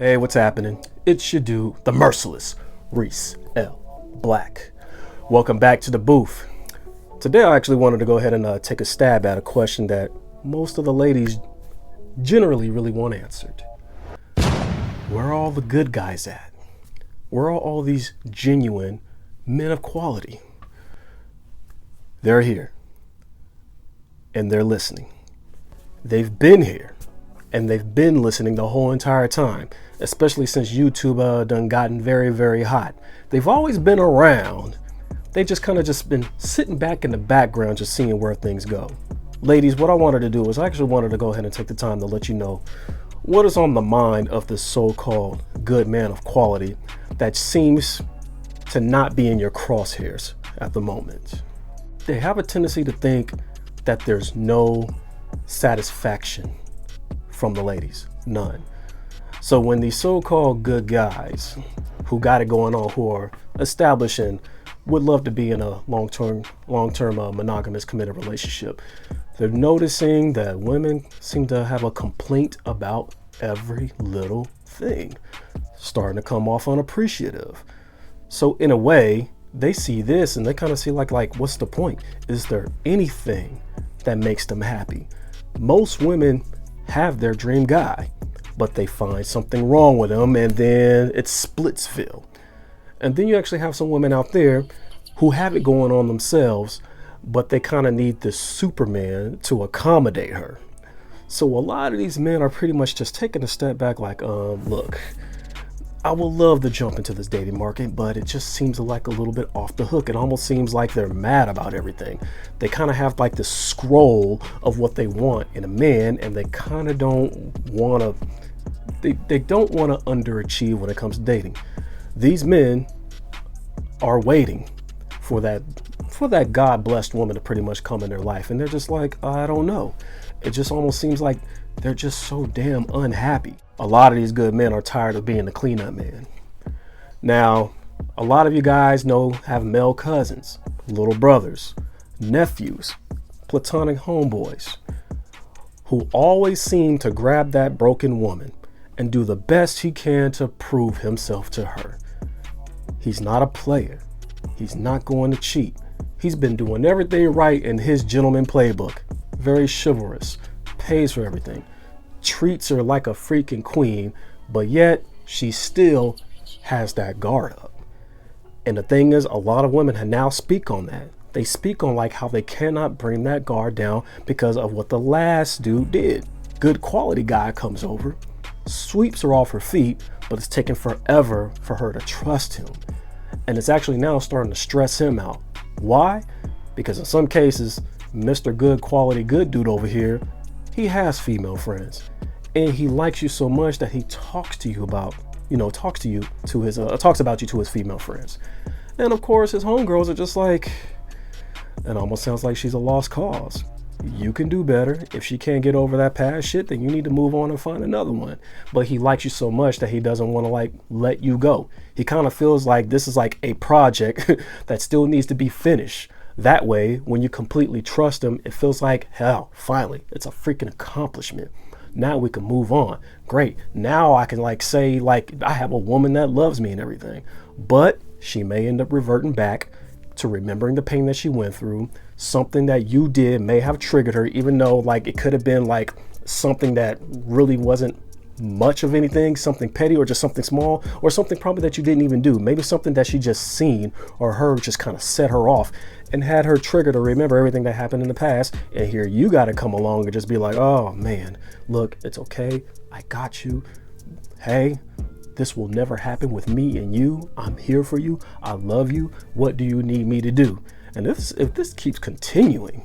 Hey, what's happening? It's your dude, the merciless Reese L. Black. Welcome back to the booth. Today I actually wanted to go ahead and take a stab at a question that most of the ladies generally really want answered. Where are all the good guys at? Where are all these genuine men of quality? They're here. And they're listening. They've been here. And they've been listening the whole entire time, especially since YouTube done gotten very, very hot. They've always been around. They just kind of just been sitting back in the background, just seeing where things go. Ladies, what I wanted to do was I actually wanted to go ahead and take the time to let you know what is on the mind of this so-called good man of quality that seems to not be in your crosshairs at the moment. They have a tendency to think that there's no satisfaction from the ladies, none. So when these so-called good guys who got it going on, who are established and would love to be in a long-term monogamous committed relationship, they're noticing that women seem to have a complaint about every little thing, starting to come off unappreciative. So in a way, they see this and they kind of see like what's the point? Is there anything that makes them happy? Most women have their dream guy, but they find something wrong with him, and then it's Splitsville. And then you actually have some women out there who have it going on themselves, but they kind of need this Superman to accommodate her. So a lot of these men are pretty much just taking a step back like, look, I would love to jump into this dating market, but it just seems like a little bit off the hook. It almost seems like they're mad about everything. They kind of have like this scroll of what they want in a man, and they kind of don't want to, they don't want to underachieve when it comes to dating. These men are waiting for that God-blessed woman to pretty much come in their life, and they're just like, I don't know. It just almost seems like they're just so damn unhappy. A lot of these good men are tired of being the cleanup man. Now, a lot of you guys have male cousins, little brothers, nephews, platonic homeboys, who always seem to grab that broken woman and do the best he can to prove himself to her. He's not a player. He's not going to cheat. He's been doing everything right in his gentleman playbook. Very chivalrous, pays for everything, treats her like a freaking queen, but yet she still has that guard up. And the thing is, a lot of women now speak on that. They speak on like how they cannot bring that guard down because of what the last dude did. Good quality guy comes over, sweeps her off her feet, but it's taken forever for her to trust him. And it's actually now starting to stress him out. Why? Because in some cases, Mr. Good quality good dude over here, he has female friends, and he likes you so much that he talks to you about, talks about you to his female friends. And of course, his homegirls are just like, it almost sounds like she's a lost cause. You can do better. If she can't get over that past shit, then you need to move on and find another one. But he likes you so much that he doesn't want to let you go. He kind of feels like this is like a project that still needs to be finished. That way, when you completely trust him, it feels like, hell, finally, it's a freaking accomplishment. Now we can move on. Great. Now I can say I have a woman that loves me and everything. But she may end up reverting back to remembering the pain that she went through. Something that you did may have triggered her, even though it could have been something that really wasn't much of anything, something petty or just something small, or something probably that you didn't even do. Maybe something that she just seen or heard just kind of set her off and had her trigger to remember everything that happened in the past. And here you got to come along and just be like, oh man, look, it's okay. I got you. Hey, this will never happen with me and you. I'm here for you. I love you. What do you need me to do? And if this keeps continuing,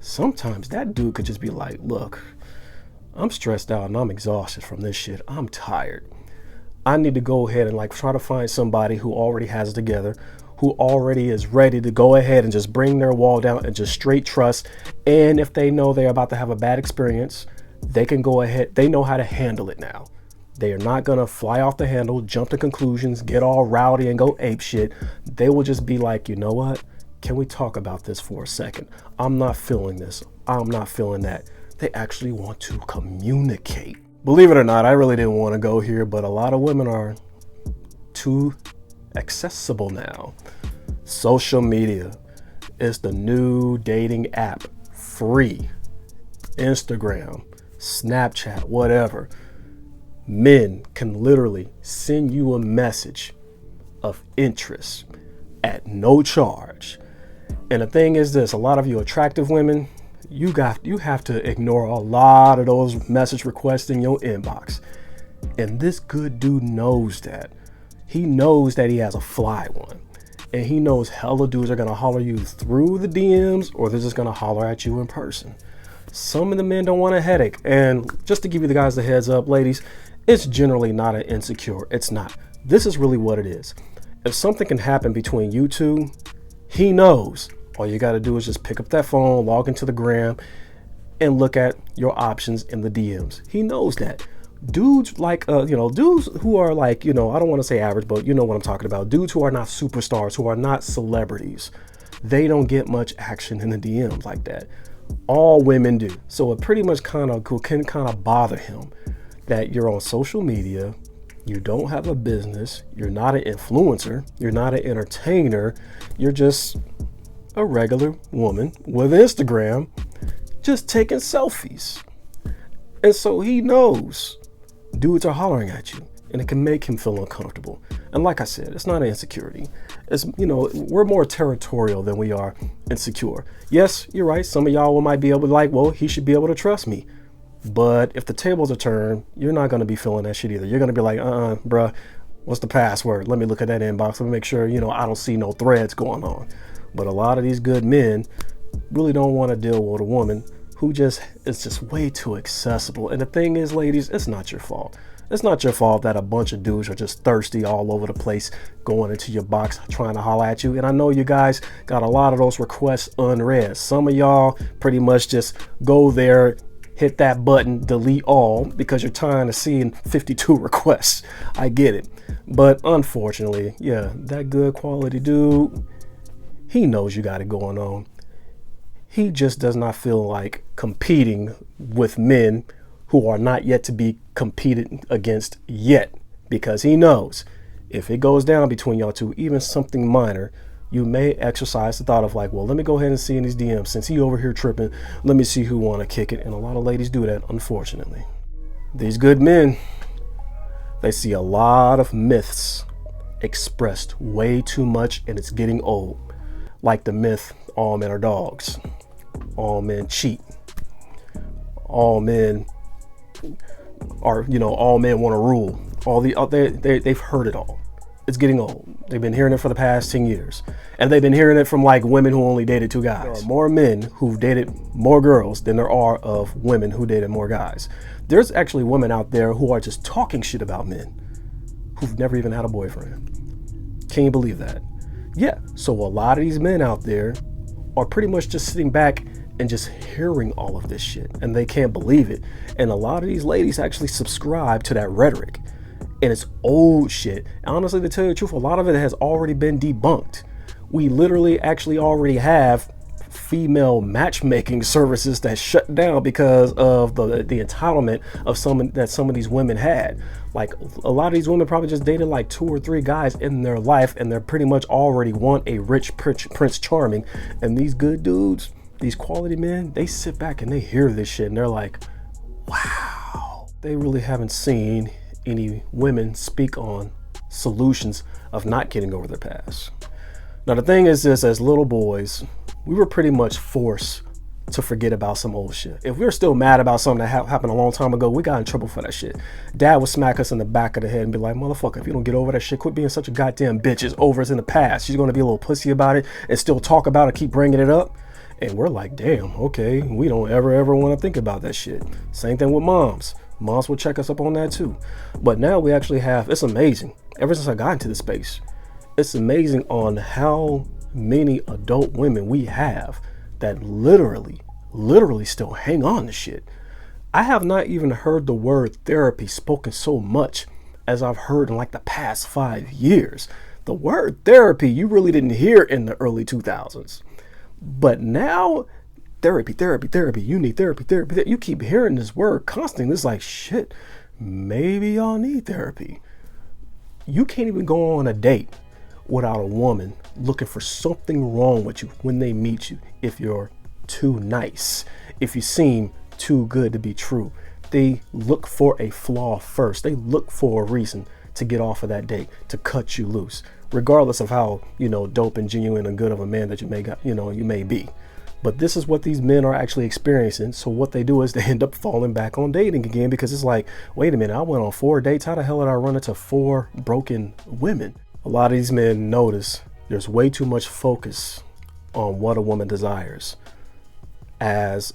sometimes that dude could just be like, look, I'm stressed out and I'm exhausted from this shit. I'm tired. I need to go ahead and try to find somebody who already has it together, who already is ready to go ahead and just bring their wall down and just straight trust. And if they know they're about to have a bad experience, they can go ahead. They know how to handle it now. They are not going to fly off the handle, jump to conclusions, get all rowdy and go ape shit. They will just be like, you know what? Can we talk about this for a second? I'm not feeling this. I'm not feeling that. They actually want to communicate. Believe it or not, I really didn't want to go here, but a lot of women are too accessible now. Social media is the new dating app. Free. Instagram, Snapchat, whatever. Men can literally send you a message of interest at no charge. And the thing is this, a lot of you attractive women, you have to ignore a lot of those message requests in your inbox. And this good dude knows that. He knows that he has a fly one. And he knows hella dudes are gonna holler you through the DMs, or they're just gonna holler at you in person. Some of the men don't want a headache. And just to give you the guys the heads up, ladies, it's generally not an insecure. It's not. This is really what it is. If something can happen between you two, he knows. All you got to do is just pick up that phone, log into the gram, and look at your options in the DMs. He knows that. Dudes like, dudes who are like, I don't want to say average, but you know what I'm talking about. Dudes who are not superstars, who are not celebrities, they don't get much action in the DMs like that. All women do. So it pretty much can kind of bother him that you're on social media, you don't have a business, you're not an influencer, you're not an entertainer, you're just a regular woman with Instagram just taking selfies. And so he knows dudes are hollering at you, and it can make him feel uncomfortable. And like I said, it's not an insecurity. It's, we're more territorial than we are insecure. Yes, you're right. Some of y'all might be able to like, well, he should be able to trust me. But if the tables are turned, you're not going to be feeling that shit either. You're going to be like, bruh, what's the password? Let me look at that inbox. Let me make sure, I don't see no threads going on. But a lot of these good men really don't want to deal with a woman who is just way too accessible. And the thing is, ladies, it's not your fault. It's not your fault that a bunch of dudes are just thirsty all over the place going into your box trying to holler at you. And I know you guys got a lot of those requests unread. Some of y'all pretty much just go there, hit that button, delete all, because you're tired of seeing 52 requests. I get it. But unfortunately, yeah, that good quality dude, he knows you got it going on. He just does not feel like competing with men who are not yet to be competed against yet, because he knows if it goes down between y'all two, even something minor, you may exercise the thought of like, well, let me go ahead and see in these DMs. Since he over here tripping, let me see who want to kick it. And a lot of ladies do that, unfortunately. These good men, they see a lot of myths expressed way too much, and it's getting old. Like the myth, all men are dogs. All men cheat. All men are, all men want to rule. They've heard it all. It's getting old. They've been hearing it for the past 10 years. And they've been hearing it from like women who only dated 2 guys. There are more men who've dated more girls than there are of women who dated more guys. There's actually women out there who are just talking shit about men who've never even had a boyfriend. Can you believe that? Yeah. So a lot of these men out there are pretty much just sitting back and just hearing all of this shit, and they can't believe it. And a lot of these ladies actually subscribe to that rhetoric. And it's old shit. Honestly, to tell you the truth, a lot of it has already been debunked. We literally actually already have female matchmaking services that shut down because of the entitlement of some of these women had. Like a lot of these women probably just dated like 2 or 3 guys in their life, and they're pretty much already want a rich Prince Charming. And these good dudes, these quality men, they sit back and they hear this shit and they're like, wow. They really haven't seen any women speak on solutions of not getting over their past. Now the thing is this, as little boys, we were pretty much forced to forget about some old shit. If we were still mad about something that happened a long time ago, we got in trouble for that shit. Dad would smack us in the back of the head and be like, motherfucker, if you don't get over that shit, quit being such a goddamn bitch. It's over, it's in the past. She's gonna be a little pussy about it and still talk about it, keep bringing it up. And we're like, damn, okay, we don't ever want to think about that shit. Same thing with moms. Moms will check us up on that too. But now we actually have, it's amazing. Ever since I got into this space, it's amazing on how many adult women we have that literally still hang on to shit. I have not even heard the word therapy spoken so much as I've heard in like the past 5 years. The word therapy, you really didn't hear in the early 2000s. But now therapy, therapy, therapy. You need therapy, therapy. You keep hearing this word constantly. It's like, shit, maybe y'all need therapy. You can't even go on a date without a woman looking for something wrong with you when they meet you. If you're too nice, if you seem too good to be true, they look for a flaw first. They look for a reason to get off of that date, to cut you loose, regardless of how, dope and genuine and good of a man that you may be. But this is what these men are actually experiencing. So what they do is they end up falling back on dating again, because it's like, wait a minute, I went on 4 dates. How the hell did I run into 4 broken women? A lot of these men notice there's way too much focus on what a woman desires as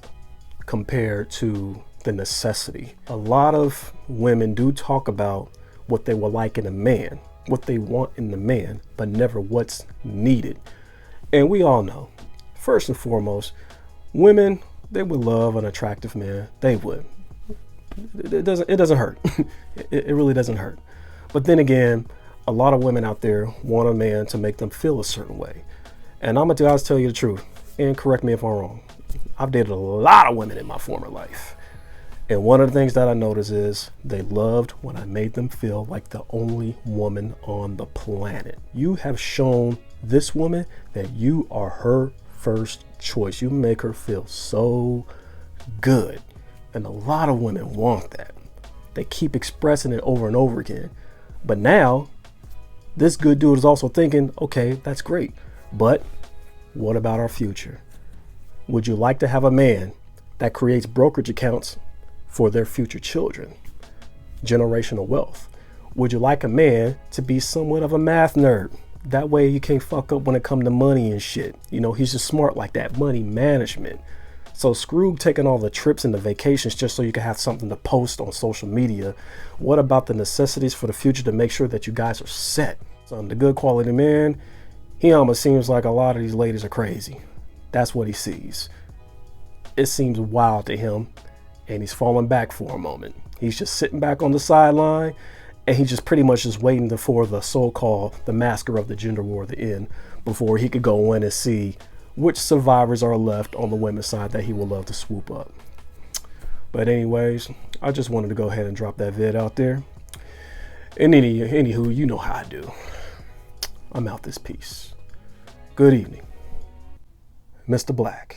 compared to the necessity. A lot of women do talk about what they would like in a man, what they want in the man, but never what's needed. And we all know, first and foremost, women, they would love an attractive man. They would. It doesn't hurt. It really doesn't hurt. But then again, a lot of women out there want a man to make them feel a certain way. And I'm gonna tell you the truth, and correct me if I'm wrong. I've dated a lot of women in my former life. And one of the things that I noticed is they loved when I made them feel like the only woman on the planet. You have shown this woman that you are her first choice. You make her feel so good. And a lot of women want that. They keep expressing it over and over again. But now, this good dude is also thinking, okay, that's great, but what about our future? Would you like to have a man that creates brokerage accounts for their future children? Generational wealth. Would you like a man to be somewhat of a math nerd? That way you can't fuck up when it comes to money and shit. He's just smart like that. Money management. So screw taking all the trips and the vacations just so you can have something to post on social media. What about the necessities for the future to make sure that you guys are set? So the good quality man, he almost seems like a lot of these ladies are crazy. That's what he sees. It seems wild to him, and he's falling back for a moment. He's just sitting back on the sideline, and he's just pretty much just waiting for the so-called the massacre of the gender war to end before he could go in and see which survivors are left on the women's side that he would love to swoop up. But anyways, I just wanted to go ahead and drop that vid out there. And anywho, you know how I do. I'm out this piece. Good evening, Mr. Black.